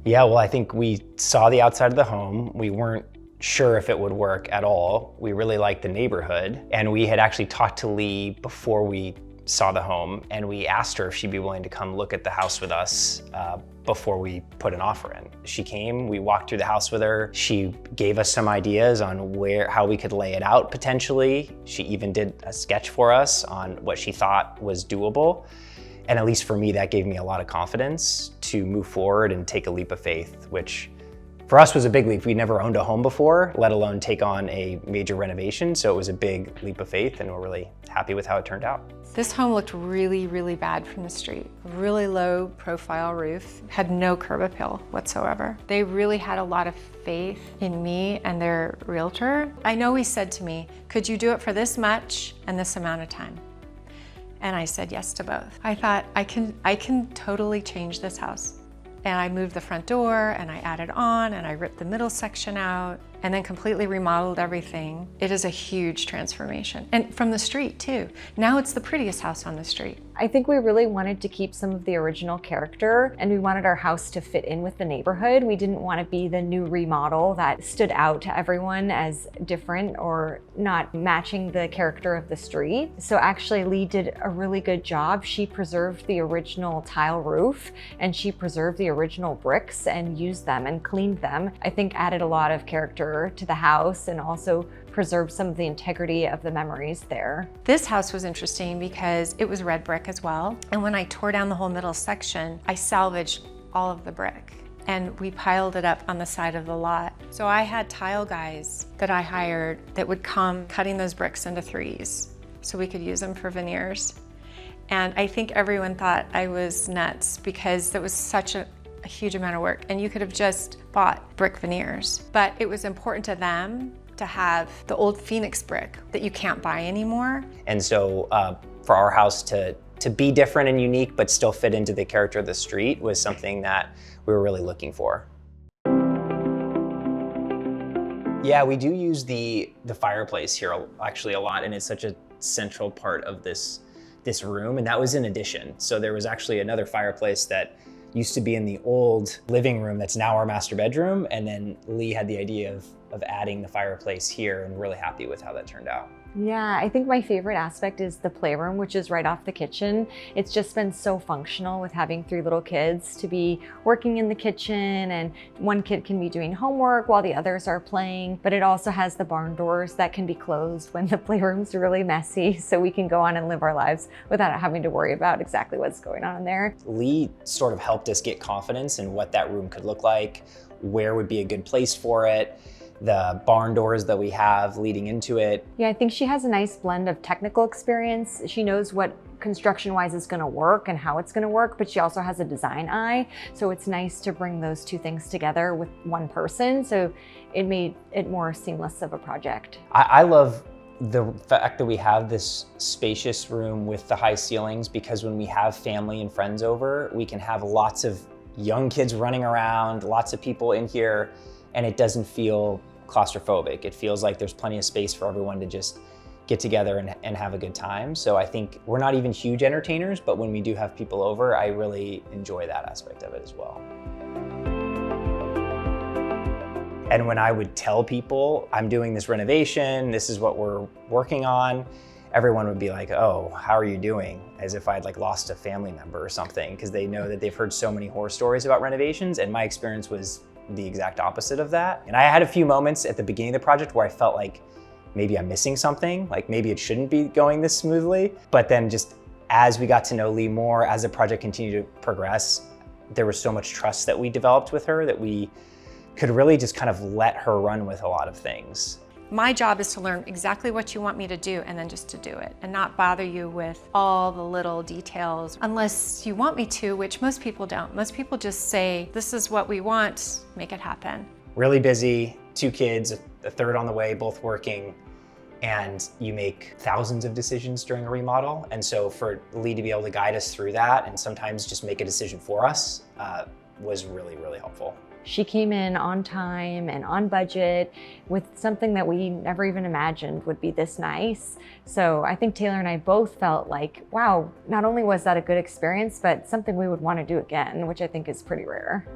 Yeah, well, I think we saw the outside of the home. We weren't sure if it would work at all. We really liked the neighborhood, and we had actually talked to Lee before we saw the home, and we asked her if she'd be willing to come look at the house with us before we put an offer in. She came, we walked through the house with her. She gave us some ideas on how we could lay it out potentially. She even did a sketch for us on what she thought was doable. And at least for me, that gave me a lot of confidence to move forward and take a leap of faith, which for us was a big leap. We'd never owned a home before, let alone take on a major renovation. So it was a big leap of faith, and we're really happy with how it turned out. This home looked really, really bad from the street. Really low profile roof, had no curb appeal whatsoever. They really had a lot of faith in me and their realtor. I know he said to me, could you do it for this much and this amount of time? And I said yes to both. I thought, I can totally change this house. And I moved the front door, and I added on, and I ripped the middle section out, and then completely remodeled everything. It is a huge transformation. And from the street too. Now it's the prettiest house on the street. I think we really wanted to keep some of the original character, and we wanted our house to fit in with the neighborhood. We didn't want to be the new remodel that stood out to everyone as different or not matching the character of the street. So actually Lee did a really good job. She preserved the original tile roof, and she preserved the original bricks and used them and cleaned them. I think added a lot of character to the house and also preserved some of the integrity of the memories there. This house was interesting because it was red brick as well. And when I tore down the whole middle section, I salvaged all of the brick and we piled it up on the side of the lot. So I had tile guys that I hired that would come cutting those bricks into threes so we could use them for veneers. And I think everyone thought I was nuts because that was such a huge amount of work, and you could have just bought brick veneers. But it was important to them to have the old Phoenix brick that you can't buy anymore. And so for our house to be different and unique, but still fit into the character of the street was something that we were really looking for. Yeah, we do use the fireplace here actually a lot, and it's such a central part of this room, and that was an addition. So there was actually another fireplace that used to be in the old living room that's now our master bedroom, and then Lee had the idea of adding the fireplace here, and really happy with how that turned out. Yeah, I think my favorite aspect is the playroom, which is right off the kitchen. It's just been so functional with having 3 little kids to be working in the kitchen, and one kid can be doing homework while the others are playing, but it also has the barn doors that can be closed when the playroom's really messy, so we can go on and live our lives without having to worry about exactly what's going on in there. Lee sort of helped us get confidence in what that room could look like, where would be a good place for it, the barn doors that we have leading into it. Yeah, I think she has a nice blend of technical experience. She knows what construction-wise is gonna work and how it's gonna work, but she also has a design eye. So it's nice to bring those 2 things together with one person. So it made it more seamless of a project. I love the fact that we have this spacious room with the high ceilings, because when we have family and friends over, we can have lots of young kids running around, lots of people in here, and it doesn't feel claustrophobic. It feels like there's plenty of space for everyone to just get together and have a good time. So I think we're not even huge entertainers, but when we do have people over, I really enjoy that aspect of it as well. And when I would tell people, I'm doing this renovation, this is what we're working on, everyone would be like, oh, how are you doing? As if I'd like lost a family member or something, because they know that they've heard so many horror stories about renovations, and my experience was the exact opposite of that. And I had a few moments at the beginning of the project where I felt like maybe I'm missing something, like maybe it shouldn't be going this smoothly. But then just as we got to know Lee more, as the project continued to progress, there was so much trust that we developed with her that we could really just kind of let her run with a lot of things. My job is to learn exactly what you want me to do and then just to do it and not bother you with all the little details unless you want me to, which most people don't. Most people just say, this is what we want, make it happen. Really busy, 2 kids, a third on the way, both working, and you make thousands of decisions during a remodel. And so for Lee to be able to guide us through that and sometimes just make a decision for us was really, really helpful. She came in on time and on budget with something that we never even imagined would be this nice. So I think Taylor and I both felt like, wow, not only was that a good experience, but something we would want to do again, which I think is pretty rare.